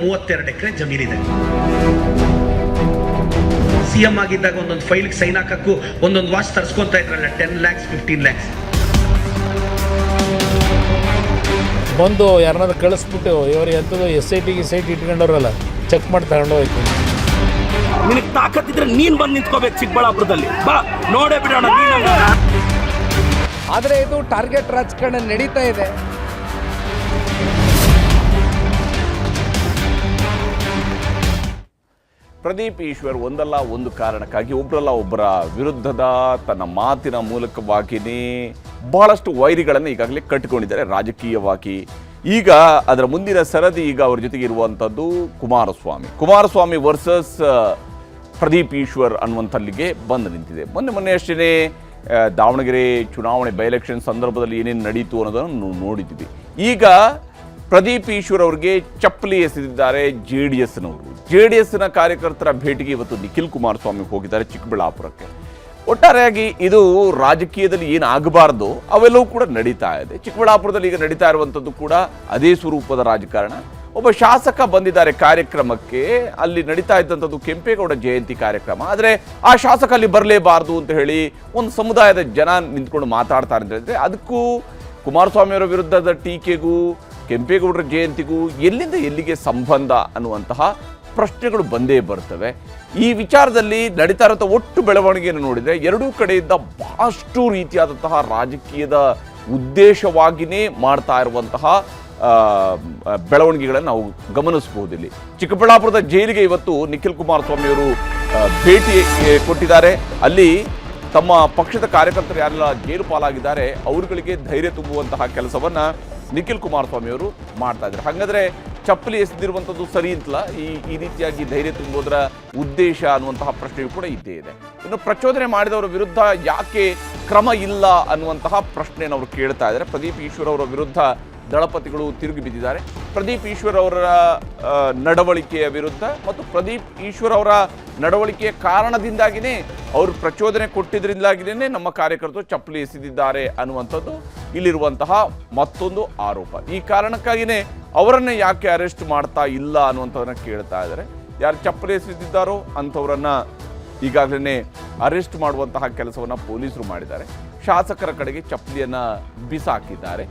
32 ಎಕರೆ ಜಮೀನಿದೆ. ಸಿಎಂ ಆಗಿದ್ದಾಗ ಒಂದೊಂದು ಫೈಲ್ಗೆ ಸೈನ್ ಹಾಕಕ್ಕೂ ಒಂದೊಂದು ವಾಚ್ ತರಿಸ್ಕೊಂತ ಇದ್ರಲ್ಲ, 10 lakhs 15 lakhs. ಬಂದು ಯಾರನ್ನಾದ್ರು ಕಳಿಸ್ಬಿಟ್ಟು ಇವರು ಎಂಥದ್ದು SIT ಇಟ್ಕೊಂಡವ್ರಲ್ಲ ಚೆಕ್ ಮಾಡಿ ತಗೊಂಡು ಹೋಯ್ತು. ನಿನಗೆ ತಾಕತ್ತಿದ್ರೆ ನೀನು ಬಂದು ನಿಂತ್ಕೋಬೇಕು ಚಿಕ್ಕಬಳ್ಳಾಪುರದಲ್ಲಿ, ಬಾ ನೋಡೇ ಬಿಡೋಣ. ಆದರೆ ಇದು ಟಾರ್ಗೆಟ್ ರಾಜಕಾರಣ ನಡೀತಾ ಇದೆ. ಪ್ರದೀಪ್ ಈಶ್ವರ್ ಒಂದಲ್ಲ ಒಂದು ಕಾರಣಕ್ಕಾಗಿ ಒಬ್ಬರಲ್ಲ ಒಬ್ಬರ ವಿರುದ್ಧದ ತನ್ನ ಮಾತಿನ ಮೂಲಕವಾಗಿಯೇ ಬಹಳಷ್ಟು ವೈರಿಗಳನ್ನು ಈಗಾಗಲೇ ಕಟ್ಟಿಕೊಂಡಿದ್ದಾರೆ ರಾಜಕೀಯವಾಗಿ. ಈಗ ಅದರ ಮುಂದಿನ ಸರದಿ ಈಗ ಅವ್ರ ಜೊತೆಗೆ ಇರುವಂಥದ್ದು ಕುಮಾರಸ್ವಾಮಿ ವರ್ಸಸ್ ಪ್ರದೀಪ್ ಈಶ್ವರ್ ಅನ್ನುವಂಥಲ್ಲಿಗೆ ಬಂದು ನಿಂತಿದೆ. ಮೊನ್ನೆ ಅಷ್ಟೇ ದಾವಣಗೆರೆ ಚುನಾವಣೆ ಬೈ ಎಲೆಕ್ಷನ್ ಸಂದರ್ಭದಲ್ಲಿ ಏನೇನು ನಡೀತು ಅನ್ನೋದನ್ನು ನೋಡಿದ್ದೀವಿ. ಈಗ ಪ್ರದೀಪ್ ಈಶ್ವರ್ ಅವರಿಗೆ ಚಪ್ಪಲಿ ಎಸೆದಿದ್ದಾರೆ ಜೆಡಿಎಸ್ನ ಕಾರ್ಯಕರ್ತರ ಭೇಟಿಗೆ ಇವತ್ತು ನಿಖಿಲ್ ಕುಮಾರಸ್ವಾಮಿ ಹೋಗಿದ್ದಾರೆ ಚಿಕ್ಕಬಳ್ಳಾಪುರಕ್ಕೆ. ಒಟ್ಟಾರೆಯಾಗಿ ಇದು ರಾಜಕೀಯದಲ್ಲಿ ಏನಾಗಬಾರ್ದು ಅವೆಲ್ಲವೂ ಕೂಡ ನಡೀತಾ ಇದೆ. ಚಿಕ್ಕಬಳ್ಳಾಪುರದಲ್ಲಿ ಈಗ ನಡೀತಾ ಇರುವಂಥದ್ದು ಕೂಡ ಅದೇ ಸ್ವರೂಪದ ರಾಜಕಾರಣ. ಒಬ್ಬ ಶಾಸಕ ಬಂದಿದ್ದಾರೆ ಕಾರ್ಯಕ್ರಮಕ್ಕೆ, ಅಲ್ಲಿ ನಡೀತಾ ಇದ್ದಂಥದ್ದು ಕೆಂಪೇಗೌಡ ಜಯಂತಿ ಕಾರ್ಯಕ್ರಮ. ಆದರೆ ಆ ಶಾಸಕ ಅಲ್ಲಿ ಬರಲೇಬಾರ್ದು ಅಂತ ಹೇಳಿ ಒಂದು ಸಮುದಾಯದ ಜನ ನಿಂತ್ಕೊಂಡು ಮಾತಾಡ್ತಾರೆ ಅಂತ ಹೇಳಿದ್ರೆ ಅದಕ್ಕೂ ಕುಮಾರಸ್ವಾಮಿಯವರ ವಿರುದ್ಧದ ಟೀಕೆಗೂ ಕೆಂಪೇಗೌಡರ ಜಯಂತಿಗೂ ಎಲ್ಲಿಂದ ಎಲ್ಲಿಗೆ ಸಂಬಂಧ ಅನ್ನುವಂತಹ ಪ್ರಶ್ನೆಗಳು ಬಂದೇ ಬರ್ತವೆ. ಈ ವಿಚಾರದಲ್ಲಿ ನಡೀತಾ ಇರುವಂಥ ಒಟ್ಟು ಬೆಳವಣಿಗೆಯನ್ನು ನೋಡಿದರೆ ಎರಡೂ ಕಡೆಯಿಂದ ಬಹಳಷ್ಟು ರೀತಿಯಾದಂತಹ ರಾಜಕೀಯದ ಉದ್ದೇಶವಾಗಿಯೇ ಮಾಡ್ತಾ ಇರುವಂತಹ ಬೆಳವಣಿಗೆಗಳನ್ನು ನಾವು ಗಮನಿಸಬಹುದು. ಇಲ್ಲಿ ಚಿಕ್ಕಬಳ್ಳಾಪುರದ ಜೈಲಿಗೆ ಇವತ್ತು ನಿಖಿಲ್ ಕುಮಾರಸ್ವಾಮಿಯವರು ಭೇಟಿ ಕೊಟ್ಟಿದ್ದಾರೆ. ಅಲ್ಲಿ ತಮ್ಮ ಪಕ್ಷದ ಕಾರ್ಯಕರ್ತರು ಯಾರೆಲ್ಲ ಜೈಲು ಪಾಲಾಗಿದ್ದಾರೆ ಅವರುಗಳಿಗೆ ಧೈರ್ಯ ತುಂಬುವಂತಹ ಕೆಲಸವನ್ನು ನಿಖಿಲ್ ಕುಮಾರಸ್ವಾಮಿಯವರು ಮಾಡ್ತಾ ಇದ್ದಾರೆ. ಹಾಗಾದರೆ ಚಪ್ಪಲಿ ಎಸೆದಿರುವಂಥದ್ದು ಸರಿ ಅಂತಲ್ಲ, ಈ ರೀತಿಯಾಗಿ ಧೈರ್ಯ ತುಂಬುವುದರ ಉದ್ದೇಶ ಅನ್ನುವಂತಹ ಪ್ರಶ್ನೆಯೂ ಕೂಡ ಇದ್ದೇ ಇದೆ. ಇನ್ನು ಪ್ರಚೋದನೆ ಮಾಡಿದವರ ವಿರುದ್ಧ ಯಾಕೆ ಕ್ರಮ ಇಲ್ಲ ಅನ್ನುವಂತಹ ಪ್ರಶ್ನೆಯನ್ನು ಅವರು ಕೇಳ್ತಾ ಇದ್ದಾರೆ. ಪ್ರದೀಪ್ ಈಶ್ವರ್ ಅವರ ವಿರುದ್ಧ ದಳಪತಿಗಳು ತಿರುಗಿ ಬಿದ್ದಿದ್ದಾರೆ. ಪ್ರದೀಪ್ ಈಶ್ವರ್ ಅವರ ನಡವಳಿಕೆಯ ವಿರುದ್ಧ ಮತ್ತು ಪ್ರದೀಪ್ ಈಶ್ವರ್ ಅವರ ನಡವಳಿಕೆಯ ಕಾರಣದಿಂದಾಗಿಯೇ ಅವರು ಪ್ರಚೋದನೆ ಕೊಟ್ಟಿದ್ದರಿಂದಾಗಿಯೇ ನಮ್ಮ ಕಾರ್ಯಕರ್ತರು ಚಪ್ಪಲಿ ಎಸೆದಿದ್ದಾರೆ ಅನ್ನುವಂಥದ್ದು ಇಲ್ಲಿರುವಂತಹ ಮತ್ತೊಂದು ಆರೋಪ. ಈ ಕಾರಣಕ್ಕಾಗಿಯೇ ಅವರನ್ನೇ ಯಾಕೆ ಅರೆಸ್ಟ್ ಮಾಡ್ತಾ ಇಲ್ಲ ಅನ್ನುವಂಥದ್ದನ್ನು ಕೇಳ್ತಾ ಇದ್ದಾರೆ. ಯಾರು ಚಪ್ಪಲಿ ಎಸೆದಿದ್ದಾರೋ ಅಂಥವರನ್ನು ಈಗಾಗಲೇ ಅರೆಸ್ಟ್ ಮಾಡುವಂತಹ ಕೆಲಸವನ್ನು ಪೊಲೀಸರು ಮಾಡಿದ್ದಾರೆ. ಶಾಸಕರ ಕಡೆಗೆ ಚಪ್ಪಲಿಯನ್ನು ಬಿಸಾಕಿದ್ದಾರೆ.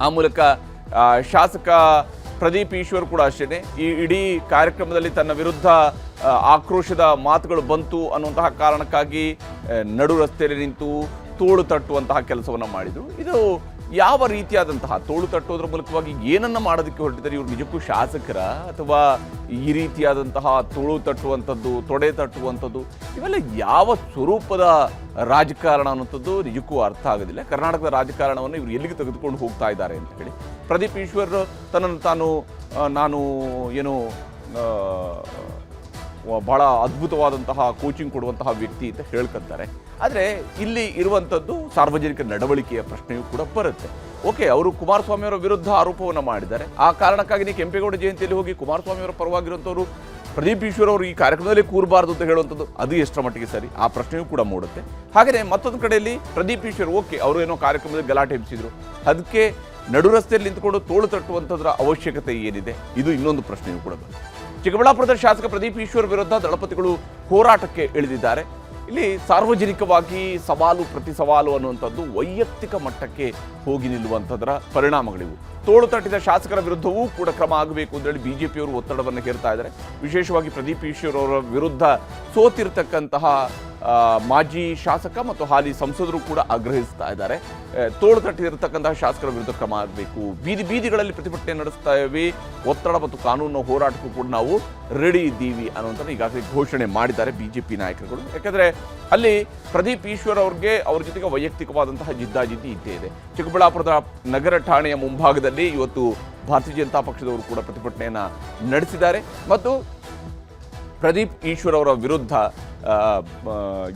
ಆ ಮೂಲಕ ಶಾಸಕ ಪ್ರದೀಪ್ ಈಶ್ವರ್ ಕೂಡ ಅಷ್ಟೇ ಈ ಇಡೀ ಕಾರ್ಯಕ್ರಮದಲ್ಲಿ ತನ್ನ ವಿರುದ್ಧ ಆಕ್ರೋಶದ ಮಾತುಗಳು ಬಂತು ಅನ್ನುವಂತಹ ಕಾರಣಕ್ಕಾಗಿ ನಡು ರಸ್ತೆಯಲ್ಲಿ ನಿಂತು ತೋಳು ತಟ್ಟುವಂತಹ ಕೆಲಸವನ್ನು ಮಾಡಿದರು. ಇದು ಯಾವ ರೀತಿಯಾದಂತಹ ತೋಳು ತಟ್ಟುವುದರ ಮೂಲಕವಾಗಿ ಏನನ್ನು ಮಾಡೋದಕ್ಕೆ ಹೊರಟಿದ್ದಾರೆ? ಇವರು ನಿಜಕ್ಕೂ ಶಾಸಕರ ಅಥವಾ ಈ ರೀತಿಯಾದಂತಹ ತೋಳು ತಟ್ಟುವಂಥದ್ದು, ತೊಡೆ ತಟ್ಟುವಂಥದ್ದು, ಇವೆಲ್ಲ ಯಾವ ಸ್ವರೂಪದ ರಾಜಕಾರಣ ಅನ್ನುವಂಥದ್ದು ನಿಜಕ್ಕೂ ಅರ್ಥ ಆಗೋದಿಲ್ಲ. ಕರ್ನಾಟಕದ ರಾಜಕಾರಣವನ್ನು ಇವರು ಎಲ್ಲಿಗೆ ತೆಗೆದುಕೊಂಡು ಹೋಗ್ತಾ ಇದ್ದಾರೆ ಅಂತ ಹೇಳಿ ಪ್ರದೀಪ್ ಈಶ್ವರ್ ತನ್ನನ್ನು ನಾನು ಏನು ಬಹಳ ಅದ್ಭುತವಾದಂತಹ ಕೋಚಿಂಗ್ ಕೊಡುವಂತಹ ವ್ಯಕ್ತಿ ಅಂತ ಹೇಳ್ಕೊತಾರೆ. ಆದರೆ ಇಲ್ಲಿ ಇರುವಂಥದ್ದು ಸಾರ್ವಜನಿಕ ನಡವಳಿಕೆಯ ಪ್ರಶ್ನೆಯೂ ಕೂಡ ಬರುತ್ತೆ. ಓಕೆ, ಅವರು ಕುಮಾರಸ್ವಾಮಿಯವರ ವಿರುದ್ಧ ಆರೋಪವನ್ನು ಮಾಡಿದ್ದಾರೆ. ಆ ಕಾರಣಕ್ಕಾಗಿ ಕೆಂಪೇಗೌಡ ಜಯಂತಿಯಲ್ಲಿ ಹೋಗಿ ಕುಮಾರಸ್ವಾಮಿಯವರ ಪರವಾಗಿರುವಂಥವ್ರು ಪ್ರದೀಪ್ ಈಶ್ವರ್ ಅವರು ಈ ಕಾರ್ಯಕ್ರಮದಲ್ಲಿ ಕೂರಬಾರ್ದು ಅಂತ ಹೇಳುವಂಥದ್ದು ಅದು ಎಷ್ಟರ ಮಟ್ಟಿಗೆ ಸರಿ, ಆ ಪ್ರಶ್ನೆಯೂ ಕೂಡ ಮೂಡುತ್ತೆ. ಹಾಗೆಯೇ ಮತ್ತೊಂದು ಕಡೆಯಲ್ಲಿ ಪ್ರದೀಪ್ ಈಶ್ವರ್ ಓಕೆ, ಅವರು ಏನೋ ಕಾರ್ಯಕ್ರಮದಲ್ಲಿ ಗಲಾಟೆ ಎಬ್ಬಿಸಿದ್ರು, ಅದಕ್ಕೆ ನಡು ರಸ್ತೆಯಲ್ಲಿ ನಿಂತುಕೊಂಡು ತೋಳು ತಟ್ಟುವಂಥದ್ರ ಅವಶ್ಯಕತೆ ಏನಿದೆ? ಇದು ಇನ್ನೊಂದು ಪ್ರಶ್ನೆಯೂ ಕೂಡ ಬರುತ್ತೆ. ಚಿಕ್ಕಬಳ್ಳಾಪುರದ ಶಾಸಕ ಪ್ರದೀಪ್ ಈಶ್ವರ್ ವಿರುದ್ಧ ದಳಪತಿಗಳು ಹೋರಾಟಕ್ಕೆ ಇಳಿದಿದ್ದಾರೆ. ಇಲ್ಲಿ ಸಾರ್ವಜನಿಕವಾಗಿ ಸವಾಲು ಪ್ರತಿ ಸವಾಲು ಅನ್ನುವಂಥದ್ದು ವೈಯಕ್ತಿಕ ಮಟ್ಟಕ್ಕೆ ಹೋಗಿ ನಿಲ್ಲುವಂಥದ್ರ ಪರಿಣಾಮಗಳಿವು. ತೋಳು ತಟ್ಟಿದ ಶಾಸಕರ ವಿರುದ್ಧವೂ ಕೂಡ ಕ್ರಮ ಆಗಬೇಕು ಅಂತೇಳಿ ಬಿಜೆಪಿಯವರು ಒತ್ತಡವನ್ನು ಹೇರ್ತಾ ಇದ್ದಾರೆ. ವಿಶೇಷವಾಗಿ ಪ್ರದೀಪ್ ಈಶ್ವರ್ ಅವರ ವಿರುದ್ಧ ಸೋತಿರ್ತಕ್ಕಂತಹ ಮಾಜಿ ಶಾಸಕ ಮತ್ತು ಹಾಲಿ ಸಂಸದರು ಕೂಡ ಆಗ್ರಹಿಸ್ತಾ ಇದ್ದಾರೆ. ತೋಳು ತಟ್ಟಿರತಕ್ಕಂತಹ ಶಾಸಕರ ವಿರುದ್ಧ ಕ್ರಮ ಆಗಬೇಕು, ಬೀದಿಗಳಲ್ಲಿ ಪ್ರತಿಭಟನೆ ನಡೆಸ್ತಾ ಇವೆ, ಒತ್ತಡ ಮತ್ತು ಕಾನೂನು ಹೋರಾಟಕ್ಕೂ ಕೂಡ ನಾವು ರೆಡಿ ಇದ್ದೀವಿ ಅನ್ನುವಂಥ ಈಗಾಗಲೇ ಘೋಷಣೆ ಮಾಡಿದ್ದಾರೆ ಬಿಜೆಪಿ ನಾಯಕರುಗಳು. ಯಾಕಂದರೆ ಅಲ್ಲಿ ಪ್ರದೀಪ್ ಈಶ್ವರ್ ಅವ್ರ ಜೊತೆಗೆ ವೈಯಕ್ತಿಕವಾದಂತಹ ಜಿದ್ದಾಜಿದ್ದಿ ಇದ್ದೇ ಇದೆ. ಚಿಕ್ಕಬಳ್ಳಾಪುರದ ನಗರ ಠಾಣೆಯ ಮುಂಭಾಗದಲ್ಲಿ ಇವತ್ತು ಭಾರತೀಯ ಜನತಾ ಪಕ್ಷದವರು ಕೂಡ ಪ್ರತಿಭಟನೆಯನ್ನು ನಡೆಸಿದ್ದಾರೆ ಮತ್ತು ಪ್ರದೀಪ್ ಈಶ್ವರ್ ಅವರ ವಿರುದ್ಧ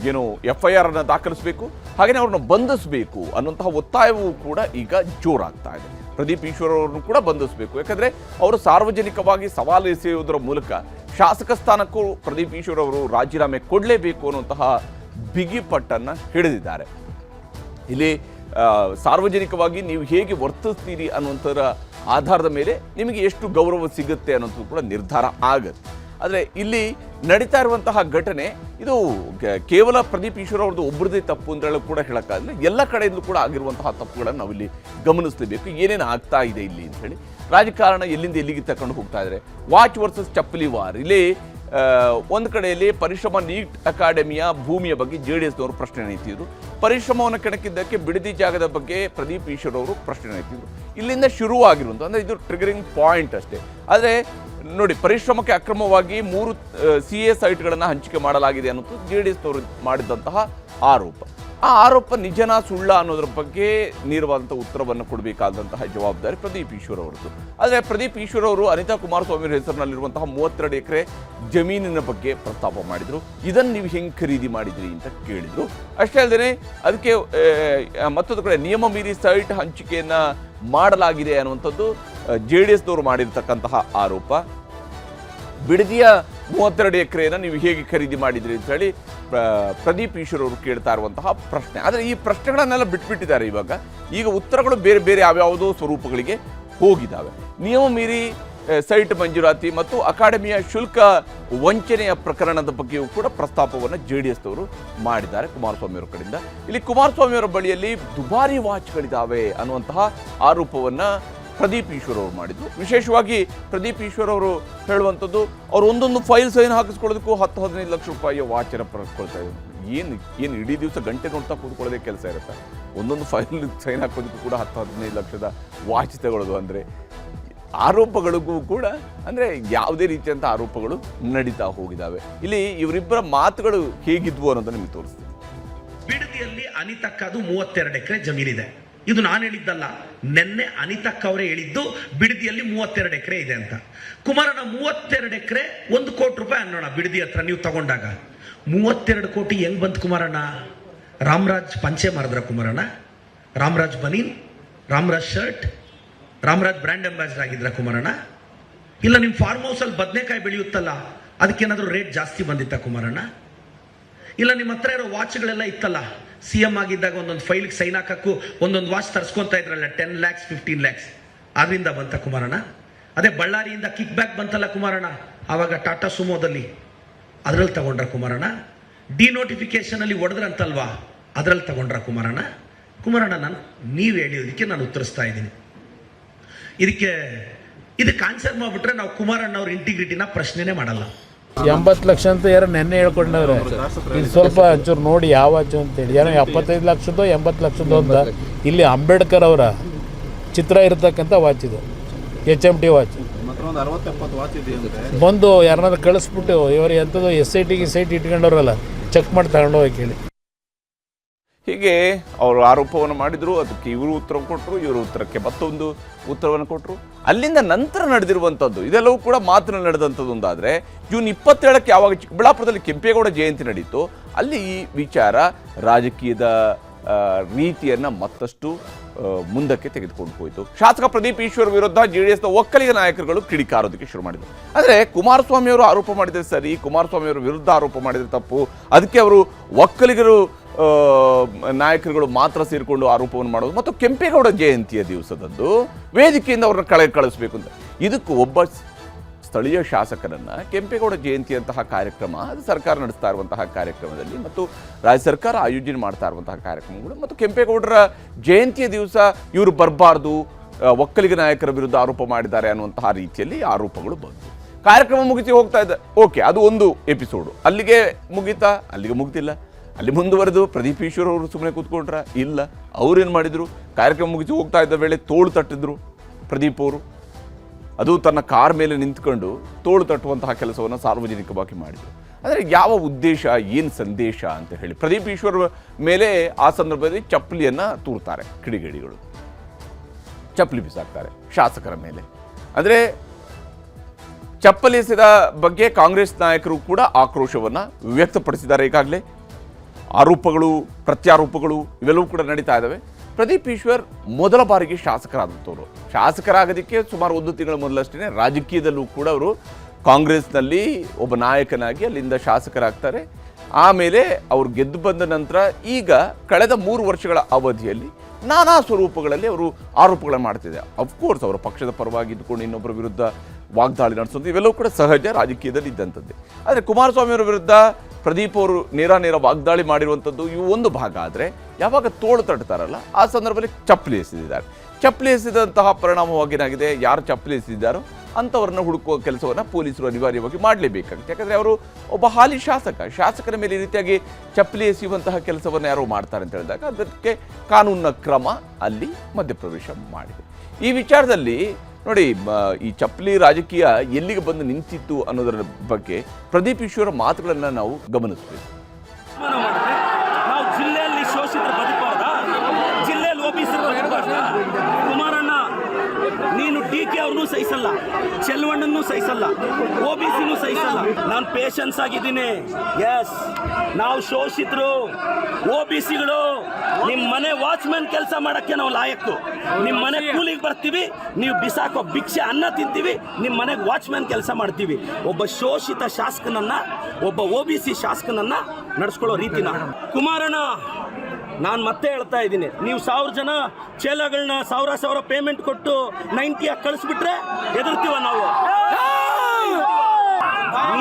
ಏನು FIR ಅನ್ನು ದಾಖಲಿಸಬೇಕು, ಹಾಗೆಯೇ ಅವ್ರನ್ನ ಬಂಧಿಸಬೇಕು ಅನ್ನುವಂತಹ ಒತ್ತಾಯವೂ ಕೂಡ ಈಗ ಜೋರಾಗ್ತಾ ಇದೆ. ಪ್ರದೀಪ್ ಈಶ್ವರ್ ಅವರನ್ನು ಕೂಡ ಬಂಧಿಸಬೇಕು, ಯಾಕಂದರೆ ಅವರು ಸಾರ್ವಜನಿಕವಾಗಿ ಸವಾಲು ಎಸೆಯುವುದರ ಮೂಲಕ ಶಾಸಕ ಸ್ಥಾನಕ್ಕೂ ಪ್ರದೀಪ್ ಈಶ್ವರ್ ಅವರು ರಾಜೀನಾಮೆ ಕೊಡಲೇಬೇಕು ಅನ್ನುವಂತಹ ಬಿಗಿಪಟ್ಟನ್ನು ಹಿಡಿದಿದ್ದಾರೆ. ಇಲ್ಲಿ ಸಾರ್ವಜನಿಕವಾಗಿ ನೀವು ಹೇಗೆ ವರ್ತಿಸ್ತೀರಿ ಅನ್ನುವಂಥರ ಆಧಾರದ ಮೇಲೆ ನಿಮಗೆ ಎಷ್ಟು ಗೌರವ ಸಿಗುತ್ತೆ ಅನ್ನೋದು ಕೂಡ ನಿರ್ಧಾರ ಆಗುತ್ತೆ. ಆದರೆ ಇಲ್ಲಿ ನಡೀತಾ ಇರುವಂತಹ ಘಟನೆ ಇದು ಕೇವಲ ಪ್ರದೀಪ್ ಈಶ್ವರ್ ಅವ್ರದ್ದು ಒಬ್ಬರದೇ ತಪ್ಪು ಅಂತ ಕೂಡ ಹೇಳೋಕ್ಕಾಗಲ್ಲ. ಎಲ್ಲ ಕಡೆಯಿಂದಲೂ ಕೂಡ ಆಗಿರುವಂತಹ ತಪ್ಪುಗಳನ್ನು ನಾವಿಲ್ಲಿ ಗಮನಿಸಲೇಬೇಕು. ಏನೇನು ಆಗ್ತಾ ಇದೆ ಇಲ್ಲಿ ಅಂತ ಹೇಳಿ, ರಾಜಕಾರಣ ಎಲ್ಲಿಂದ ಎಲ್ಲಿಗೆ ತಗೊಂಡು ಹೋಗ್ತಾ ಇದ್ದಾರೆ. ವಾಚ್ ವರ್ಸಸ್ ಚಪ್ಪಲಿ ವಾರ್. ಇಲ್ಲಿ ಒಂದು ಕಡೆಯಲ್ಲಿ ಪರಿಶ್ರಮ ನೀಟ್ ಅಕಾಡೆಮಿಯ ಭೂಮಿಯ ಬಗ್ಗೆ JDSನವರು ಪ್ರಶ್ನೆ ಎತ್ತಿದ್ರು. ಪರಿಶ್ರಮವನ್ನು ಕೆಣಕಿದ್ದಕ್ಕೆ ಬಿಡದಿ ಜಾಗದ ಬಗ್ಗೆ ಪ್ರದೀಪ್ ಈಶ್ವರ್ ಅವರು ಪ್ರಶ್ನೆ ಎತ್ತಿದ್ರು. ಇಲ್ಲಿಂದ ಶುರುವಾಗಿರುವಂಥ ಅಂದರೆ ಇದು ಟ್ರಿಗರಿಂಗ್ ಪಾಯಿಂಟ್ ಅಷ್ಟೇ. ಆದರೆ ನೋಡಿ, ಪರಿಶ್ರಮಕ್ಕೆ ಅಕ್ರಮವಾಗಿ 3 CA ಸೈಟ್ಗಳನ್ನು ಹಂಚಿಕೆ ಮಾಡಲಾಗಿದೆ ಅನ್ನೋದು JDSನವರು ಮಾಡಿದಂತಹ ಆರೋಪ. ಆ ಆರೋಪ ನಿಜನಾ ಸುಳ್ಳ ಅನ್ನೋದ್ರ ಬಗ್ಗೆ ನೇರವಾದಂಥ ಉತ್ತರವನ್ನು ಕೊಡಬೇಕಾದಂತಹ ಜವಾಬ್ದಾರಿ ಪ್ರದೀಪ್ ಈಶ್ವರ್ ಅವರದ್ದು. ಆದರೆ ಪ್ರದೀಪ್ ಈಶ್ವರ್ ಅವರು ಅನಿತಾ ಕುಮಾರಸ್ವಾಮಿ ಅವರ ಹೆಸರಿನಲ್ಲಿರುವಂತಹ 32 ಎಕರೆ ಜಮೀನಿನ ಬಗ್ಗೆ ಪ್ರಸ್ತಾಪ ಮಾಡಿದರು. ಇದನ್ನು ನೀವು ಹೆಂಗೆ ಖರೀದಿ ಮಾಡಿದ್ರಿ ಅಂತ ಕೇಳಿದರು. ಅಷ್ಟೇ ಅಲ್ಲದೆ ಅದಕ್ಕೆ ಮತ್ತೊಂದು ಕಡೆ ನಿಯಮ ಮೀರಿ ಸೈಟ್ ಹಂಚಿಕೆಯನ್ನು ಮಾಡಲಾಗಿದೆ ಅನ್ನುವಂಥದ್ದು JDSನವರು ಮಾಡಿರ್ತಕ್ಕಂತಹ ಆರೋಪ. ಬಿಡದಿಯ 32 ಎಕರೆಯನ್ನು ನೀವು ಹೇಗೆ ಖರೀದಿ ಮಾಡಿದ್ರಿ ಅಂತ ಹೇಳಿ ಪ್ರದೀಪ್ ಈಶ್ವರ್ ಅವರು ಕೇಳ್ತಾ ಇರುವಂತಹ ಪ್ರಶ್ನೆ. ಆದರೆ ಈ ಪ್ರಶ್ನೆಗಳನ್ನೆಲ್ಲ ಬಿಟ್ಬಿಟ್ಟಿದ್ದಾರೆ. ಈಗ ಉತ್ತರಗಳು ಬೇರೆ ಬೇರೆ ಯಾವ್ಯಾವುದೋ ಸ್ವರೂಪಗಳಿಗೆ ಹೋಗಿದ್ದಾವೆ. ನಿಯಮ ಮೀರಿ ಸೈಟ್ ಮಂಜೂರಾತಿ ಮತ್ತು ಅಕಾಡೆಮಿಯ ಶುಲ್ಕ ವಂಚನೆಯ ಪ್ರಕರಣದ ಬಗ್ಗೆಯೂ ಕೂಡ ಪ್ರಸ್ತಾಪವನ್ನು JDSನವರು ಮಾಡಿದ್ದಾರೆ ಕುಮಾರಸ್ವಾಮಿ ಅವರ ಕಡೆಯಿಂದ. ಇಲ್ಲಿ ಕುಮಾರಸ್ವಾಮಿ ಅವರ ಬಳಿಯಲ್ಲಿ ದುಬಾರಿ ವಾಚ್ಗಳಿದ್ದಾವೆ ಅನ್ನುವಂತಹ ಆರೋಪವನ್ನು ಪ್ರದೀಪ್ ಈಶ್ವರ್ ಅವರು ಮಾಡಿದ್ರು. ವಿಶೇಷವಾಗಿ ಪ್ರದೀಪ್ ಈಶ್ವರ್ ಅವರು ಹೇಳುವಂಥದ್ದು, ಅವರು ಒಂದೊಂದು ಫೈಲ್ ಸೈನ್ ಹಾಕಿಸ್ಕೊಳ್ಳೋದಕ್ಕೂ 10-15 ಲಕ್ಷ ರೂಪಾಯಿಯ ವಾಚನ್ನು ಪಡೆದುಕೊಳ್ತಾ ಇದ್ರು. ಏನು ಇಡೀ ದಿವಸ ಗಂಟೆ ನೋಡ್ತಾ ಕೂತ್ಕೊಳ್ಳೋದೇ ಕೆಲಸ ಇರುತ್ತೆ. ಒಂದೊಂದು ಫೈಲ್ ಸೈನ್ ಹಾಕೋದಕ್ಕೂ ಕೂಡ 10-15 ಲಕ್ಷದ ವಾಚ್ ತಗೊಳ್ಳೋದು ಅಂದರೆ ಆರೋಪಗಳಿಗೂ ಕೂಡ ಅಂದರೆ ಯಾವುದೇ ರೀತಿಯಂಥ ಆರೋಪಗಳು ನಡೀತಾ ಹೋಗಿದ್ದಾವೆ. ಇಲ್ಲಿ ಇವರಿಬ್ಬರ ಮಾತುಗಳು ಹೇಗಿದ್ವು ಅನ್ನೋದನ್ನು ನಿಮಗೆ ತೋರಿಸ್ತೀನಿ. ಬಿಡದಿಯಲ್ಲಿ ಅನಿತಕ್ಕದು 32 ಎಕರೆ ಜಮೀನಿದೆ. ಇದು ನಾನು ಹೇಳಿದ್ದಲ್ಲ, ನೆನ್ನೆ ಅನಿತಕ್ಕ ಅವರೇ ಹೇಳಿದ್ದು ಬಿಡದಿಯಲ್ಲಿ 32 ಎಕರೆ ಇದೆ ಅಂತ. ಕುಮಾರಣ್ಣ 32 ಎಕರೆ 1 ಕೋಟಿ ರೂಪಾಯಿ ಅನ್ನೋಣ ಬಿಡದಿ ಹತ್ರ ನೀವು ತಗೊಂಡಾಗ 32 ಕೋಟಿ ಹೆಂಗ್ ಬಂತು ಕುಮಾರಣ್ಣ? ರಾಮರಾಜ್ ಪಂಚೆ ಮಾರಿದ್ರ ಕುಮಾರಣ್ಣ? ರಾಮರಾಜ್ ಬನೀನ್, Ramraj shirt, Ramraj brand ambassador ಆಗಿದ್ರ ಕುಮಾರಣ್ಣ? ಇಲ್ಲ ನಿಮ್ಮ ಫಾರ್ಮ್ ಹೌಸ್ ಅಲ್ಲಿ ಬದನೆಕಾಯಿ ಬೆಳೆಯುತ್ತಲ್ಲ ಅದಕ್ಕೇನಾದ್ರೂ ರೇಟ್ ಜಾಸ್ತಿ ಬಂದಿತ್ತ ಕುಮಾರಣ್ಣ? ಇಲ್ಲ ನಿಮ್ಮ ಹತ್ರ ಇರೋ ವಾಚ್ಗಳೆಲ್ಲ ಇತ್ತಲ್ಲ, CM ಆಗಿದ್ದಾಗ ಒಂದೊಂದು ಫೈಲ್ಗೆ ಸೈನ್ ಹಾಕಕ್ಕೂ ಒಂದೊಂದು ವಾಚ್ ತರಿಸ್ಕೊಂತ ಇದ್ರಲ್ಲ 10 lakhs 15 lakhs, ಅದರಿಂದ ಬಂತ ಕುಮಾರಣ್ಣ? ಅದೇ ಬಳ್ಳಾರಿಯಿಂದ ಕಿಕ್ ಬ್ಯಾಕ್ ಬಂತಲ್ಲ ಕುಮಾರಣ್ಣ, ಆವಾಗ ಟಾಟಾ ಸುಮೋದಲ್ಲಿ ಅದ್ರಲ್ಲಿ ತಗೊಂಡ್ರ ಕುಮಾರಣ್ಣ? ಡಿನೋಟಿಫಿಕೇಶನ್ ಅಲ್ಲಿ ಹೊಡೆದ್ರಂತಲ್ವಾ, ಅದ್ರಲ್ಲಿ ತಗೊಂಡ್ರ ಕುಮಾರಣ್ಣ? ಕುಮಾರಣ್ಣ ನೀವು ಹೇಳಿದಕ್ಕೆ ನಾನು ಉತ್ತರಿಸ್ತಾ ಇದ್ದೀನಿ. ಇದಕ್ಕೆ ಆನ್ಸರ್ ಮಾಡ್ಬಿಟ್ರೆ ನಾವು ಕುಮಾರಣ್ಣ ಅವ್ರ ಇಂಟಿಗ್ರಿಟಿನ ಪ್ರಶ್ನೆನೇ ಮಾಡಲ್ಲ. 80 ಲಕ್ಷ ಅಂತ ಯಾರು ನೆನ್ನೆ ಹೇಳ್ಕೊಂಡವ್ರೆ. ಇದು ಸ್ವಲ್ಪ ಒಂಚೂರು ನೋಡಿ ಯಾವ ವಾಚು ಅಂತೇಳಿ. ಏನೋ 75 ಲಕ್ಷದ್ದು 80 ಲಕ್ಷದ್ದು ಅಂತ. ಇಲ್ಲಿ ಅಂಬೇಡ್ಕರ್ ಅವರ ಚಿತ್ರ ಇರತಕ್ಕಂಥ ವಾಚ್ ಇದು, HMT ವಾಚ್. ಬಂದು ಯಾರನ್ನಾದ್ರು ಕಳಿಸ್ಬಿಟ್ಟು ಇವರು ಎಂಥದ್ದು SIT ಇಟ್ಕೊಂಡವ್ರಲ್ಲ, ಚೆಕ್ ಮಾಡಿ ತಗೊಂಡೋಗಿ ಕೇಳಿ. ಹೀಗೆ ಅವರು ಆರೋಪವನ್ನು ಮಾಡಿದರು. ಅದಕ್ಕೆ ಇವರು ಉತ್ತರ ಕೊಟ್ಟರು, ಇವರು ಉತ್ತರಕ್ಕೆ ಮತ್ತೊಂದು ಉತ್ತರವನ್ನು ಕೊಟ್ಟರು. ಅಲ್ಲಿಂದ ನಂತರ ನಡೆದಿರುವಂಥದ್ದು ಇದೆಲ್ಲವೂ ಕೂಡ ಮಾತಿನಲ್ಲಿ ನಡೆದಂಥದ್ದು. ಒಂದಾದರೆ ಜೂನ್ 27ಕ್ಕೆ ಯಾವಾಗ ಚಿಕ್ಕಬಳ್ಳಾಪುರದಲ್ಲಿ ಕೆಂಪೇಗೌಡ ಜಯಂತಿ ನಡೀತು, ಅಲ್ಲಿ ಈ ವಿಚಾರ ರಾಜಕೀಯದ ರೀತಿಯನ್ನು ಮತ್ತಷ್ಟು ಮುಂದಕ್ಕೆ ತೆಗೆದುಕೊಂಡು ಹೋಯಿತು. ಶಾಸಕ ಪ್ರದೀಪ್ ಈಶ್ವರ್ ವಿರುದ್ಧ JDSನ ಒಕ್ಕಲಿಗ ನಾಯಕರುಗಳು ಕಿಡಿಕಾರೋದಕ್ಕೆ ಶುರು ಮಾಡಿದರು. ಆದರೆ ಕುಮಾರಸ್ವಾಮಿ ಅವರು ಆರೋಪ ಮಾಡಿದರೆ ಸರಿ, ಕುಮಾರಸ್ವಾಮಿ ಅವರ ವಿರುದ್ಧ ಆರೋಪ ಮಾಡಿದರೆ ತಪ್ಪು, ಅದಕ್ಕೆ ಅವರು ಒಕ್ಕಲಿಗರು ನಾಯಕರುಗಳು ಮಾತ್ರ ಸೇರಿಕೊಂಡು ಆರೋಪವನ್ನು ಮಾಡೋದು ಮತ್ತು ಕೆಂಪೇಗೌಡ ಜಯಂತಿಯ ದಿವಸದಂದು ವೇದಿಕೆಯಿಂದ ಅವ್ರನ್ನ ಕಳಿಸಬೇಕು ಅಂತ. ಇದಕ್ಕೂ ಒಬ್ಬ ಸ್ಥಳೀಯ ಶಾಸಕರನ್ನು ಕೆಂಪೇಗೌಡ ಜಯಂತಿಯಂತಹ ಕಾರ್ಯಕ್ರಮ, ಅದು ಸರ್ಕಾರ ನಡೆಸ್ತಾ ಇರುವಂತಹ ಕಾರ್ಯಕ್ರಮದಲ್ಲಿ ಮತ್ತು ರಾಜ್ಯ ಸರ್ಕಾರ ಆಯೋಜನೆ ಮಾಡ್ತಾ ಇರುವಂತಹ ಕಾರ್ಯಕ್ರಮಗಳು ಮತ್ತು ಕೆಂಪೇಗೌಡರ ಜಯಂತಿಯ ದಿವಸ ಇವರು ಬರಬಾರ್ದು, ಒಕ್ಕಲಿಗ ನಾಯಕರ ವಿರುದ್ಧ ಆರೋಪ ಮಾಡಿದ್ದಾರೆ ಅನ್ನುವಂತಹ ರೀತಿಯಲ್ಲಿ ಆರೋಪಗಳು ಬಂತು. ಕಾರ್ಯಕ್ರಮ ಮುಗಿಸಿ ಹೋಗ್ತಾ ಇದೆ. ಓಕೆ, ಅದು ಒಂದು ಎಪಿಸೋಡು. ಅಲ್ಲಿಗೆ ಮುಗೀತಾ? ಅಲ್ಲಿಗೆ ಮುಗ್ದಿಲ್ಲ. ಅಲ್ಲಿ ಮುಂದುವರೆದು ಪ್ರದೀಪ್ ಈಶ್ವರ್ ಅವರು ಸುಮ್ಮನೆ ಕೂತ್ಕೊಂಡ್ರ? ಇಲ್ಲ. ಅವ್ರೇನು ಮಾಡಿದರು? ಕಾರ್ಯಕ್ರಮ ಮುಗಿಸಿ ಹೋಗ್ತಾ ಇದ್ದ ವೇಳೆ ತೋಳು ತಟ್ಟಿದ್ರು ಪ್ರದೀಪ್ ಅವರು. ಅದು ತನ್ನ ಕಾರ್ ಮೇಲೆ ನಿಂತ್ಕೊಂಡು ತೋಳು ತಟ್ಟುವಂತಹ ಕೆಲಸವನ್ನು ಸಾರ್ವಜನಿಕವಾಗಿ ಮಾಡಿದರು. ಅಂದರೆ ಯಾವ ಉದ್ದೇಶ, ಏನು ಸಂದೇಶ ಅಂತ ಹೇಳಿ ಪ್ರದೀಪ್ ಈಶ್ವರ್ ಮೇಲೆ ಆ ಸಂದರ್ಭದಲ್ಲಿ ಚಪ್ಪಲಿಯನ್ನು ತೂರ್ತಾರೆ ಕಿಡಿಗೇಡಿಗಳು, ಚಪ್ಪಲಿ ಬಿಸಾಕ್ತಾರೆ ಶಾಸಕರ ಮೇಲೆ. ಅಂದರೆ ಚಪ್ಪಲಿ ಎಸೆದ ಬಗ್ಗೆ ಕಾಂಗ್ರೆಸ್ ನಾಯಕರು ಕೂಡ ಆಕ್ರೋಶವನ್ನು ವ್ಯಕ್ತಪಡಿಸಿದ್ದಾರೆ. ಈಗಾಗಲೇ ಆರೋಪಗಳು, ಪ್ರತ್ಯಾರೋಪಗಳು ಇವೆಲ್ಲವೂ ಕೂಡ ನಡೀತಾ ಇದ್ದಾವೆ. ಪ್ರದೀಪ್ ಈಶ್ವರ್ ಮೊದಲ ಬಾರಿಗೆ ಶಾಸಕರಾದಂಥವ್ರು. ಶಾಸಕರಾಗೋದಕ್ಕೆ ಸುಮಾರು 1 ತಿಂಗಳ ಮೊದಲಷ್ಟೇ ರಾಜಕೀಯದಲ್ಲೂ ಕೂಡ ಅವರು ಕಾಂಗ್ರೆಸ್ನಲ್ಲಿ ಒಬ್ಬ ನಾಯಕನಾಗಿ ಅಲ್ಲಿಂದ ಶಾಸಕರಾಗ್ತಾರೆ. ಆಮೇಲೆ ಅವರು ಗೆದ್ದು ಬಂದ ನಂತರ ಈಗ ಕಳೆದ 3 ವರ್ಷಗಳ ಅವಧಿಯಲ್ಲಿ ನಾನಾ ಸ್ವರೂಪಗಳಲ್ಲಿ ಅವರು ಆರೋಪಗಳನ್ನು ಮಾಡ್ತಿದ್ದಾರೆ. ಅಫ್ಕೋರ್ಸ್ ಅವರ ಪಕ್ಷದ ಪರವಾಗಿ ಇದ್ದುಕೊಂಡು ಇನ್ನೊಬ್ಬರ ವಿರುದ್ಧ ವಾಗ್ದಾಳಿ ನಡೆಸೋದು ಇವೆಲ್ಲವೂ ಕೂಡ ಸಹಜ, ರಾಜಕೀಯದಲ್ಲಿ ಇದ್ದಂಥದ್ದೇ. ಆದರೆ ಕುಮಾರಸ್ವಾಮಿ ಅವರ ವಿರುದ್ಧ ಪ್ರದೀಪ್ ಅವರು ನೇರ ವಾಗ್ದಾಳಿ ಮಾಡಿರುವಂಥದ್ದು ಇವು ಒಂದು ಭಾಗ. ಆದರೆ ಯಾವಾಗ ತೋಳು ತಟ್ತಾರಲ್ಲ ಆ ಸಂದರ್ಭದಲ್ಲಿ ಚಪ್ಪಲಿ ಎಸೆದಿದ್ದಾರೆ. ಚಪ್ಪಲಿ ಎಸೆದಂತಹ ಪರಿಣಾಮವಾಗಿ ಏನಾಗಿದೆ, ಯಾರು ಚಪ್ಪಲಿ ಎಸೆದಿದ್ದಾರೋ ಅಂಥವ್ರನ್ನ ಹುಡುಕುವ ಕೆಲಸವನ್ನು ಪೊಲೀಸರು ಅನಿವಾರ್ಯವಾಗಿ ಮಾಡಲೇಬೇಕಾಗುತ್ತೆ. ಯಾಕಂದರೆ ಅವರು ಒಬ್ಬ ಹಾಲಿ ಶಾಸಕನ ಮೇಲೆ ಈ ರೀತಿಯಾಗಿ ಚಪ್ಪಲಿ ಎಸೆಯುವಂತಹ ಕೆಲಸವನ್ನು ಯಾರೋ ಮಾಡ್ತಾರೆ ಅಂತ ಹೇಳಿದಾಗ ಅದಕ್ಕೆ ಕಾನೂನಿನ ಕ್ರಮ ಅಲ್ಲಿ ಮಧ್ಯಪ್ರವೇಶ ಮಾಡಿದೆ. ಈ ವಿಚಾರದಲ್ಲಿ ನೋಡಿ, ಈ ಚಪ್ಪಲಿ ರಾಜಕೀಯ ಎಲ್ಲಿಗೆ ಬಂದು ನಿಂತಿತ್ತು ಅನ್ನೋದರ ಬಗ್ಗೆ ಪ್ರದೀಪ್ ಈಶ್ವರ ಮಾತುಗಳನ್ನು ನಾವು ಗಮನಿಸಬೇಕು. ನಾವು ಜಿಲ್ಲೆಯಲ್ಲಿ ಶೋಷಿತರು ಬದುಕಬಾರ್ದ, ಜಿಲ್ಲೆಯಲ್ಲಿ ಓಬಿಸಿರು ಬದುಕಬಾರ್ದ? ಕುಮಾರಣ್ಣ, ನೀನು DK ಅವ್ರನ್ನೂ ಸಹಿಸಲ್ಲ, ಚೆಲ್ವಣ್ಣನೂ ಸಹಿಸಲ್ಲ, OBCನೂ ಸಹಿಸಲ್ಲ. ನಾನು ಪೇಷನ್ಸ್ ಆಗಿದ್ದೀನಿ. ಎಸ್, ನಾವು ಶೋಷಿತರು, OBCಗಳು ನಿಮ್ಮ ಮನೆ ವಾಚ್ಮ್ಯಾನ್ ಕೆಲಸ ಮಾಡಕ್ಕೆ ನಾವು ಲಾಯಕ್ಕು. ನಿಮ್ಮ ಮನೆ ಕೂಲಿಗೆ ಬರ್ತೀವಿ, ನೀವು ಬಿಸಾಕೋ ಭಿಕ್ಷೆ ಅನ್ನ ತಿಂತೀವಿ, ನಿಮ್ಮ ಮನೆಗೆ ವಾಚ್ಮ್ಯಾನ್ ಕೆಲಸ ಮಾಡ್ತೀವಿ. ಒಬ್ಬ ಶೋಷಿತ ಶಾಸಕನನ್ನ, ಒಬ್ಬ OBC ಶಾಸಕನನ್ನ ನಡೆಸ್ಕೊಳ್ಳೋ ರೀತಿನ ಕುಮಾರಣ್ಣ, ನಾನು ಮತ್ತೆ ಹೇಳ್ತಾ ಇದ್ದೀನಿ, ನೀವು 1000 ಜನ ಚೇಲಗಳನ್ನ 1000 ಪೇಮೆಂಟ್ ಕೊಟ್ಟು 90 ಕಳಿಸ್ಬಿಟ್ರೆ ಎದುರ್ತೀವ ನಾವು.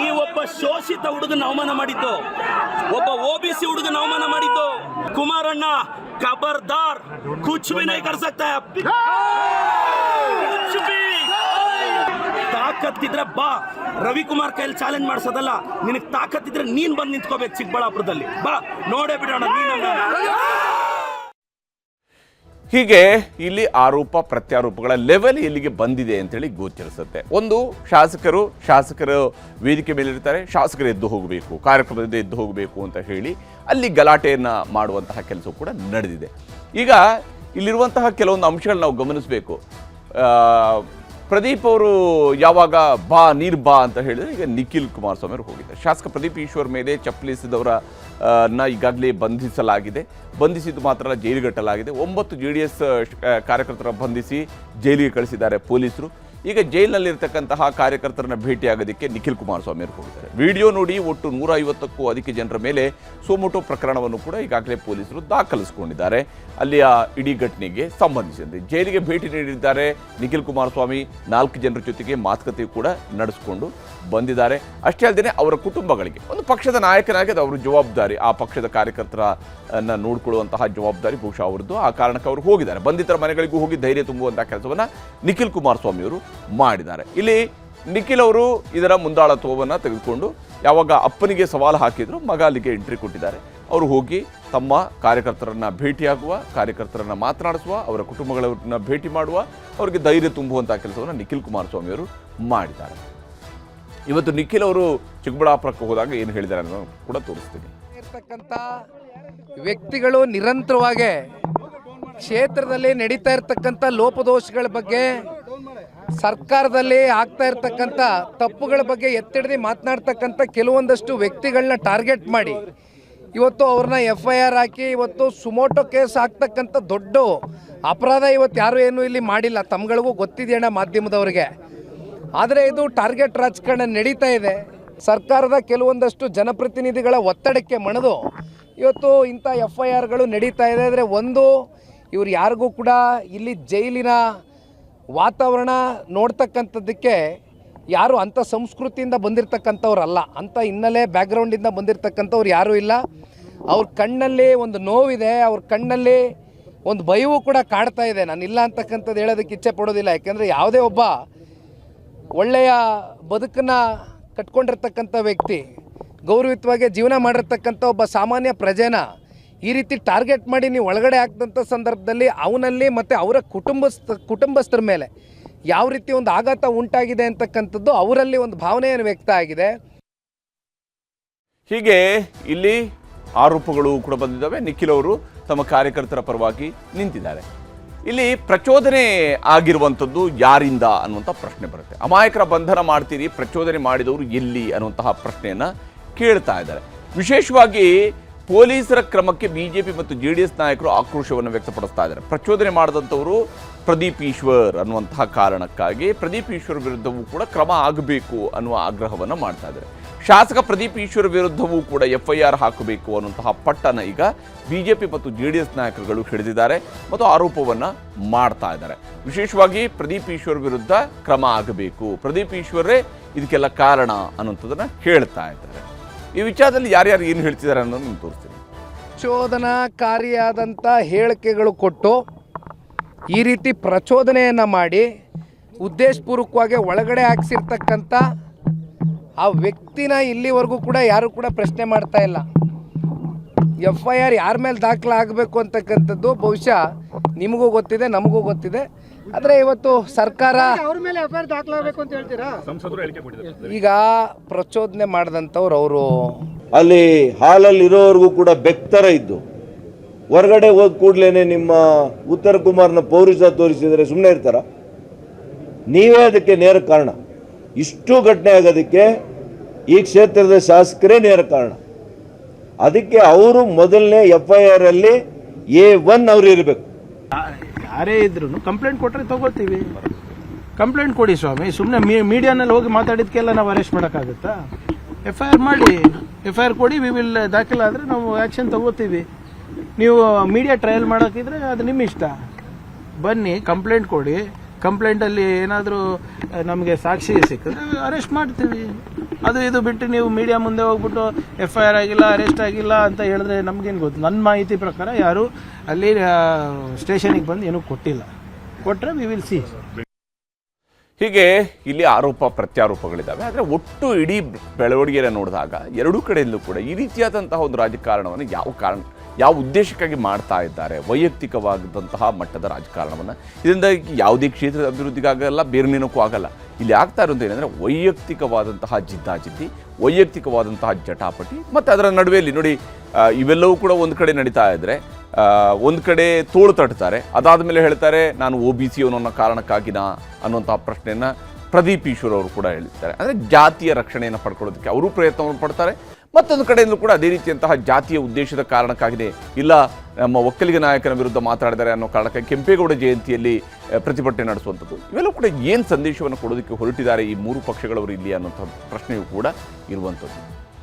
ನೀವೊಬ್ಬ ಶೋಷಿತ ಹುಡುಗನ ಅವಮಾನ ಮಾಡಿದ್ದು, ಒಬ್ಬ OBC ಹುಡುಗನ ಅವಮಾನ ಮಾಡಿದ್ದು. ಕುಮಾರಣ್ಣ, ಖಬರ್ದಾರ್, ಕುಚ್ ಭಿ ನಹೀ ಕರ್ ಸಕ್ತಾ ಹೈ. ತಾಕತ್ತಿದ್ರೆ ಬಾ, ರವಿಕುಮಾರ್ ಕೈಯಲ್ಲಿ ಚಾಲೆಂಜ್ ಮಾಡಿಸೋದಲ್ಲ. ನಿನಗೆ ತಾಕತ್ತಿದ್ರೆ ನೀನ್ ಬಂದು ನಿಂತ್ಕೋಬೇಕು ಚಿಕ್ಕಬಳ್ಳಾಪುರದಲ್ಲಿ. ಬಾ, ನೋಡೇ ಬಿಡೋಣ ನೀನು. ಹೀಗೆ ಇಲ್ಲಿ ಆರೋಪ ಪ್ರತ್ಯಾರೋಪಗಳ ಲೆವೆಲ್ ಎಲ್ಲಿಗೆ ಬಂದಿದೆ ಅಂತೇಳಿ ಗೋಚರಿಸುತ್ತೆ. ಒಂದು, ಶಾಸಕರು ವೇದಿಕೆ ಮೇಲಿರ್ತಾರೆ, ಶಾಸಕರು ಎದ್ದು ಹೋಗಬೇಕು, ಕಾರ್ಯಕ್ರಮದಿಂದ ಎದ್ದು ಹೋಗಬೇಕು ಅಂತ ಹೇಳಿ ಅಲ್ಲಿ ಗಲಾಟೆಯನ್ನು ಮಾಡುವಂತಹ ಕೆಲಸ ಕೂಡ ನಡೆದಿದೆ. ಈಗ ಇಲ್ಲಿರುವಂತಹ ಕೆಲವೊಂದು ಅಂಶಗಳು ನಾವು ಗಮನಿಸಬೇಕು. ಪ್ರದೀಪ್ ಅವರು ಯಾವಾಗ ನೀರು ಬಾ ಅಂತ ಹೇಳಿದ್ರೆ, ಈಗ ನಿಖಿಲ್ ಕುಮಾರಸ್ವಾಮಿ ಅವರು ಹೋಗಿದ್ದಾರೆ. ಶಾಸಕ ಪ್ರದೀಪ್ ಈಶ್ವರ್ ಮೇಲೆ ಚಪ್ಪಲಿ ಎಸೆದವರನ್ನ ಈಗಾಗಲೇ ಬಂಧಿಸಿದ್ದು ಮಾತ್ರ ಅಲ್ಲ, ಜೈಲಿಗಟ್ಟಲಾಗಿದೆ. 9 JDS ಕಾರ್ಯಕರ್ತರ ಬಂಧಿಸಿ ಜೈಲಿಗೆ ಕಳಿಸಿದ್ದಾರೆ ಪೊಲೀಸರು. ಈಗ ಜೈಲಿನಲ್ಲಿರ್ತಕ್ಕಂತಹ ಕಾರ್ಯಕರ್ತರನ್ನ ಭೇಟಿಯಾಗೋದಕ್ಕೆ ನಿಖಿಲ್ ಕುಮಾರಸ್ವಾಮಿ ಅವರು ಹೋಗಿದ್ದಾರೆ. ವಿಡಿಯೋ ನೋಡಿ ಒಟ್ಟು 150ಕ್ಕೂ ಅಧಿಕ ಜನರ ಮೇಲೆ ಸೋಮೋಟೋ ಪ್ರಕರಣವನ್ನು ಕೂಡ ಈಗಾಗಲೇ ಪೊಲೀಸರು ದಾಖಲಿಸಿಕೊಂಡಿದ್ದಾರೆ. ಅಲ್ಲಿಯ ಇಡೀ ಘಟನೆಗೆ ಸಂಬಂಧಿಸಿದಂತೆ ಜೈಲಿಗೆ ಭೇಟಿ ನೀಡಿದ್ದಾರೆ ನಿಖಿಲ್ ಕುಮಾರಸ್ವಾಮಿ. 4 ಜನರ ಜೊತೆಗೆ ಮಾತುಕತೆ ಕೂಡ ನಡೆಸಿಕೊಂಡು ಬಂದಿದ್ದಾರೆ. ಅಷ್ಟೇ ಅಲ್ಲದೆ ಅವರ ಕುಟುಂಬಗಳಿಗೆ ಒಂದು ಪಕ್ಷದ ನಾಯಕನಾಗಿ ಅದು ಅವರ ಜವಾಬ್ದಾರಿ, ಆ ಪಕ್ಷದ ಕಾರ್ಯಕರ್ತರನ್ನ ನೋಡಿಕೊಳ್ಳುವಂತಹ ಜವಾಬ್ದಾರಿ ಬಹುಶಃ ಅವರದ್ದು. ಆ ಕಾರಣಕ್ಕೆ ಅವರು ಹೋಗಿದ್ದಾರೆ. ಬಂಧಿತರ ಮನೆಗಳಿಗೂ ಹೋಗಿ ಧೈರ್ಯ ತುಂಬುವಂತಹ ಕೆಲಸವನ್ನು ನಿಖಿಲ್ ಕುಮಾರಸ್ವಾಮಿ ಅವರು ಮಾಡಿದ್ದಾರೆ. ಇಲ್ಲಿ ನಿಖಿಲ್ ಅವರು ಇದರ ಮುಂದಾಳತ್ವವನ್ನು ತೆಗೆದುಕೊಂಡು ಯಾವಾಗ ಅಪ್ಪನಿಗೆ ಸವಾಲು ಹಾಕಿದ್ರು, ಮಗ ಅಲ್ಲಿಗೆ ಎಂಟ್ರಿ ಕೊಟ್ಟಿದ್ದಾರೆ. ಅವರು ಹೋಗಿ ತಮ್ಮ ಕಾರ್ಯಕರ್ತರನ್ನ ಭೇಟಿಯಾಗುವ, ಕಾರ್ಯಕರ್ತರನ್ನ ಮಾತನಾಡಿಸುವ, ಅವರ ಕುಟುಂಬಗಳನ್ನ ಭೇಟಿ ಮಾಡುವ, ಅವರಿಗೆ ಧೈರ್ಯ ತುಂಬುವಂತಹ ಕೆಲಸವನ್ನು ನಿಖಿಲ್ ಕುಮಾರಸ್ವಾಮಿ ಅವರು ಮಾಡಿದ್ದಾರೆ. ಇವತ್ತು ನಿಖಿಲ್ ಅವರು ಚಿಕ್ಕಬಳ್ಳಾಪುರಕ್ಕೆ ಹೋದಾಗ ಏನು ಹೇಳಿದ್ದಾರೆ ಅನ್ನೋದು ಕೂಡ ತೋರಿಸ್ತೀನಿ. ಇರ್ತಕ್ಕಂಥ ವ್ಯಕ್ತಿಗಳು ನಿರಂತರವಾಗಿ ಕ್ಷೇತ್ರದಲ್ಲಿ ನಡೀತಾ ಇರ್ತಕ್ಕಂಥ ಲೋಪದೋಷಗಳ ಬಗ್ಗೆ, ಸರ್ಕಾರದಲ್ಲಿ ಆಗ್ತಾ ಇರ್ತಕ್ಕಂಥ ತಪ್ಪುಗಳ ಬಗ್ಗೆ ಎತ್ತಿಡಿದು ಮಾತನಾಡ್ತಕ್ಕಂಥ ಕೆಲವೊಂದಷ್ಟು ವ್ಯಕ್ತಿಗಳನ್ನ ಟಾರ್ಗೆಟ್ ಮಾಡಿ ಇವತ್ತು ಅವ್ರನ್ನ FIR ಹಾಕಿ ಇವತ್ತು ಸುಮೋಟೋ ಕೇಸ್ ಹಾಕ್ತಕ್ಕಂಥ ದೊಡ್ಡ ಅಪರಾಧ ಇವತ್ತು ಯಾರು ಏನು ಇಲ್ಲಿ ಮಾಡಿಲ್ಲ. ತಮ್ಗಳಿಗೂ ಗೊತ್ತಿದೆಯಣ್ಣ ಮಾಧ್ಯಮದವ್ರಿಗೆ. ಆದರೆ ಇದು ಟಾರ್ಗೆಟ್ ರಾಜಕಾರಣ ನಡೀತಾ ಇದೆ. ಸರ್ಕಾರದ ಕೆಲವೊಂದಷ್ಟು ಜನಪ್ರತಿನಿಧಿಗಳ ಒತ್ತಡಕ್ಕೆ ಮಣಿದು ಇವತ್ತು ಇಂಥ FIRಗಳು ನಡೀತಾ ಇದೆ. ಆದರೆ ಒಂದು, ಇವ್ರು ಯಾರಿಗೂ ಕೂಡ ಇಲ್ಲಿ ಜೈಲಿನ ವಾತಾವರಣ ನೋಡ್ತಕ್ಕಂಥದ್ದಕ್ಕೆ ಯಾರು ಅಂಥ ಸಂಸ್ಕೃತಿಯಿಂದ ಬಂದಿರತಕ್ಕಂಥವ್ರಲ್ಲ, ಅಂಥ ಹಿನ್ನೆಲೆ ಬ್ಯಾಕ್ಗ್ರೌಂಡಿಂದ ಬಂದಿರತಕ್ಕಂಥವ್ರು ಯಾರೂ ಇಲ್ಲ. ಅವ್ರ ಕಣ್ಣಲ್ಲಿ ಒಂದು ನೋವಿದೆ, ಅವ್ರ ಕಣ್ಣಲ್ಲಿ ಒಂದು ಭಯವೂ ಕೂಡ ಕಾಡ್ತಾ ಇದೆ. ನಾನು ಇಲ್ಲ ಅಂತಕ್ಕಂಥದ್ದು ಹೇಳೋದಕ್ಕೆ ಇಚ್ಛೆ ಪಡೋದಿಲ್ಲ. ಯಾಕೆಂದರೆ ಯಾವುದೇ ಒಬ್ಬ ಒಳ್ಳೆಯ ಬದುಕನ್ನು ಕಟ್ಕೊಂಡಿರ್ತಕ್ಕಂಥ ವ್ಯಕ್ತಿ, ಗೌರವಯುತವಾಗಿ ಜೀವನ ಮಾಡಿರ್ತಕ್ಕಂಥ ಒಬ್ಬ ಸಾಮಾನ್ಯ ಪ್ರಜೆನ ಈ ರೀತಿ ಟಾರ್ಗೆಟ್ ಮಾಡಿ ನೀವು ಒಳಗಡೆ ಹಾಕಿದಂಥ ಸಂದರ್ಭದಲ್ಲಿ ಅವನಲ್ಲಿ ಮತ್ತು ಅವರ ಕುಟುಂಬಸ್ಥರ ಮೇಲೆ ಯಾವ ರೀತಿ ಒಂದು ಆಘಾತ ಉಂಟಾಗಿದೆ ಅಂತಕ್ಕಂಥದ್ದು ಅವರಲ್ಲಿ ಒಂದು ಭಾವನೆಯನ್ನು ವ್ಯಕ್ತ ಆಗಿದೆ. ಹೀಗೆ ಇಲ್ಲಿ ಆರೋಪಗಳು ಕೂಡ ಬಂದಿದ್ದಾವೆ. ನಿಖಿಲ್ ಅವರು ತಮ್ಮ ಕಾರ್ಯಕರ್ತರ ಪರವಾಗಿ ನಿಂತಿದ್ದಾರೆ. ಇಲ್ಲಿ ಪ್ರಚೋದನೆ ಆಗಿರುವಂಥದ್ದು ಯಾರಿಂದ ಅನ್ನುವಂಥ ಪ್ರಶ್ನೆ ಬರುತ್ತೆ. ಅಮಾಯಕರ ಬಂಧನ ಮಾಡ್ತೀರಿ, ಪ್ರಚೋದನೆ ಮಾಡಿದವರು ಎಲ್ಲಿ ಅನ್ನುವಂತಹ ಪ್ರಶ್ನೆಯನ್ನು ಕೇಳ್ತಾ ಇದ್ದಾರೆ. ವಿಶೇಷವಾಗಿ ಪೊಲೀಸರ ಕ್ರಮಕ್ಕೆ ಬಿಜೆಪಿ ಮತ್ತು JDS ನಾಯಕರು ಆಕ್ರೋಶವನ್ನು ವ್ಯಕ್ತಪಡಿಸ್ತಾ ಇದ್ದಾರೆ. ಪ್ರಚೋದನೆ ಮಾಡಿದಂಥವರು ಪ್ರದೀಪ್ ಈಶ್ವರ್ ಅನ್ನುವಂತಹ ಕಾರಣಕ್ಕಾಗಿ ಪ್ರದೀಪ್ ಈಶ್ವರ್ ವಿರುದ್ಧವೂ ಕೂಡ ಕ್ರಮ ಆಗಬೇಕು ಅನ್ನುವ ಆಗ್ರಹವನ್ನು ಮಾಡ್ತಾ ಇದ್ದಾರೆ. ಶಾಸಕ ಪ್ರದೀಪ್ ಈಶ್ವರ್ ವಿರುದ್ಧವೂ ಕೂಡ FIR ಹಾಕಬೇಕು ಅನ್ನುವಂತಹ ಪಟ್ಟನ ಈಗ ಬಿಜೆಪಿ ಮತ್ತು JDS ನಾಯಕರುಗಳು ಹಿಡಿದಿದ್ದಾರೆ ಮತ್ತು ಆರೋಪವನ್ನ ಮಾಡ್ತಾ ಇದ್ದಾರೆ. ವಿಶೇಷವಾಗಿ ಪ್ರದೀಪ್ ಈಶ್ವರ್ ವಿರುದ್ಧ ಕ್ರಮ ಆಗಬೇಕು, ಪ್ರದೀಪ್ ಈಶ್ವರೇ ಇದಕ್ಕೆಲ್ಲ ಕಾರಣ ಅನ್ನುವಂಥದ್ದನ್ನ ಹೇಳ್ತಾ ಇದ್ದಾರೆ. ಈ ವಿಚಾರದಲ್ಲಿ ಯಾರ್ಯಾರು ಏನು ಹೇಳ್ತಿದ್ದಾರೆ ಅನ್ನೋದು ನಿಮ್ಗೆ ತೋರಿಸ್ತೀನಿ. ಪ್ರಚೋದನಾಕಾರಿಯಾದಂಥ ಹೇಳಿಕೆಗಳು ಕೊಟ್ಟು ಈ ರೀತಿ ಪ್ರಚೋದನೆಯನ್ನು ಮಾಡಿ ಉದ್ದೇಶಪೂರ್ವಕವಾಗಿ ಒಳಗಡೆ ಹಾಕ್ಸಿರ್ತಕ್ಕಂಥ ಆ ವ್ಯಕ್ತಿನ ಇಲ್ಲಿವರೆಗೂ ಕೂಡ ಯಾರು ಕೂಡ ಪ್ರಶ್ನೆ ಮಾಡ್ತಾ ಇಲ್ಲ. FIR ಯಾರ ಮೇಲೆ ದಾಖಲಾಗಬೇಕು ಅಂತಕ್ಕಂಥದ್ದು ಬಹುಶಃ ನಿಮಗೂ ಗೊತ್ತಿದೆ, ನಮಗೂ ಗೊತ್ತಿದೆ. ಆದರೆ ಇವತ್ತು ಸರ್ಕಾರ ಅವ್ರ ಮೇಲೆ FIR ದಾಖಲಾಗಬೇಕು ಅಂತ ಹೇಳ್ತೀರಾ? ಈಗ ಪ್ರಚೋದನೆ ಮಾಡಿದಂಥವ್ರು ಅವರು ಅಲ್ಲಿ ಹಾಲಲ್ಲಿ ಇರೋವರೆಗೂ ಕೂಡ ಬೆಕ್ತರ ಇದ್ದು ಹೊರಗಡೆ ಹೋದ ಕೂಡಲೇ ನಿಮ್ಮ ಉತ್ತರ ಕುಮಾರ್ನ ಪೌರುಷ ತೋರಿಸಿದರೆ ಸುಮ್ಮನೆ ಇರ್ತಾರ? ನೀವೇ ಅದಕ್ಕೆ ನೇರ ಕಾರಣ. ಇಷ್ಟು ಘಟನೆ ಆಗೋದಕ್ಕೆ ಈ ಕ್ಷೇತ್ರದ ಶಾಸಕರೇ ನೇರ ಕಾರಣ. ಅದಕ್ಕೆ ಅವರು ಮೊದಲನೇ FIR ಅಲ್ಲಿ A1 ಅವ್ರು ಇರಬೇಕು. ಯಾರೇ ಇದ್ರು ಕಂಪ್ಲೇಂಟ್ ಕೊಟ್ಟರೆ ತಗೋತೀವಿ. ಕಂಪ್ಲೇಂಟ್ ಕೊಡಿ ಸ್ವಾಮಿ. ಸುಮ್ಮನೆ ಮೀಡಿಯಾನಲ್ಲಿ ಹೋಗಿ ಮಾತಾಡಿದ್ಕೆಲ್ಲ ನಾವು ಅರೆಸ್ಟ್ ಮಾಡೋಕ್ಕಾಗುತ್ತಾ? FIR ಮಾಡಿ, FIR ಕೊಡಿ, ವಿ ವಿಲ್ ದಾಖಲಾದರೆ ನಾವು ಆ್ಯಕ್ಷನ್ ತಗೋತೀವಿ. ನೀವು ಮೀಡಿಯಾ ಟ್ರಯಲ್ ಮಾಡೋಕ್ಕಿದ್ರೆ ಅದು ನಿಮ್ಮ ಇಷ್ಟ. ಬನ್ನಿ, ಕಂಪ್ಲೇಂಟ್ ಕೊಡಿ. ಕಂಪ್ಲೇಂಟಲ್ಲಿ ಏನಾದರೂ ನಮಗೆ ಸಾಕ್ಷಿ ಸಿಕ್ಕಿದ್ರೆ ಅರೆಸ್ಟ್ ಮಾಡ್ತೀವಿ. ಅದು ಇದು ಬಿಟ್ಟು ನೀವು ಮೀಡಿಯಾ ಮುಂದೆ ಹೋಗ್ಬಿಟ್ಟು FIR ಆಗಿಲ್ಲ, ಅರೆಸ್ಟ್ ಆಗಿಲ್ಲ ಅಂತ ಹೇಳಿದ್ರೆ ನಮಗೇನು ಗೊತ್ತು? ನನ್ನ ಮಾಹಿತಿ ಪ್ರಕಾರ ಯಾರು ಅಲ್ಲಿ ಸ್ಟೇಷನಿಗೆ ಬಂದು ಏನೂ ಕೊಟ್ಟಿಲ್ಲ. ಕೊಟ್ಟರೆ ವಿ ವಿಲ್ ಸಿ. ಹೀಗೆ ಇಲ್ಲಿ ಆರೋಪ ಪ್ರತ್ಯಾರೋಪಗಳಿದ್ದಾವೆ. ಆದರೆ ಒಟ್ಟು ಇಡೀ ಬೆಳವಣಿಗೆಯನ್ನು ನೋಡಿದಾಗ ಎರಡೂ ಕಡೆಯಲ್ಲೂ ಕೂಡ ಈ ರೀತಿಯಾದಂತಹ ಒಂದು ರಾಜಕಾರಣವನ್ನು ಯಾವ ಉದ್ದೇಶಕ್ಕಾಗಿ ಮಾಡ್ತಾ ಇದ್ದಾರೆ? ವೈಯಕ್ತಿಕವಾದಂತಹ ಮಟ್ಟದ ರಾಜಕಾರಣವನ್ನು. ಇದರಿಂದ ಯಾವುದೇ ಕ್ಷೇತ್ರದ ಅಭಿವೃದ್ಧಿಗಾಗಲ್ಲ, ಬೇರೆನೇನಕ್ಕೂ ಆಗಲ್ಲ. ಇಲ್ಲಿ ಆಗ್ತಾ ಇರೋದು ಏನಂದರೆ ವೈಯಕ್ತಿಕವಾದಂತಹ ಜಿದ್ದಾಜಿದ್ದಿ, ವೈಯಕ್ತಿಕವಾದಂತಹ ಜಟಾಪಟಿ, ಮತ್ತು ಅದರ ನಡುವೆಯಲ್ಲಿ ನೋಡಿ ಇವೆಲ್ಲವೂ ಕೂಡ ಒಂದು ಕಡೆ ನಡೀತಾ ಇದ್ದರೆ ಒಂದು ಕಡೆ ತೋಳು ತಟ್ತಾರೆ. ಅದಾದ ಮೇಲೆ ಹೇಳ್ತಾರೆ ನಾನು OBC ಅನ್ನೋ ಕಾರಣಕ್ಕಾಗಿನಾ ಅನ್ನುವಂತಹ ಪ್ರಶ್ನೆಯನ್ನು ಪ್ರದೀಪ್ ಈಶ್ವರ್ ಅವರು ಕೂಡ ಹೇಳ್ತಾರೆ. ಅಂದರೆ ಜಾತಿಯ ರಕ್ಷಣೆಯನ್ನು ಪಡ್ಕೊಳ್ಳೋದಕ್ಕೆ ಅವರು ಪ್ರಯತ್ನವನ್ನು ಪಡ್ತಾರೆ. ಮತ್ತೊಂದು ಕಡೆಯಲ್ಲೂ ಕೂಡ ಅದೇ ರೀತಿಯಂತಹ ಜಾತಿಯ ಉದ್ದೇಶದ ಕಾರಣಕ್ಕಾಗಿದೆ, ಇಲ್ಲ ನಮ್ಮ ಒಕ್ಕಲಿಗ ನಾಯಕನ ವಿರುದ್ಧ ಮಾತಾಡಿದ್ದಾರೆ ಅನ್ನೋ ಕಾರಣಕ್ಕಾಗಿ ಕೆಂಪೇಗೌಡ ಜಯಂತಿಯಲ್ಲಿ ಪ್ರತಿಭಟನೆ ನಡೆಸುವಂಥದ್ದು. ಇವೆಲ್ಲವೂ ಕೂಡ ಏನು ಸಂದೇಶವನ್ನು ಕೊಡೋದಕ್ಕೆ ಹೊರಟಿದ್ದಾರೆ ಈ ಮೂರು ಪಕ್ಷಗಳವರು ಇಲ್ಲಿ ಅನ್ನೋಂಥ ಪ್ರಶ್ನೆಯೂ ಕೂಡ ಇರುವಂಥದ್ದು.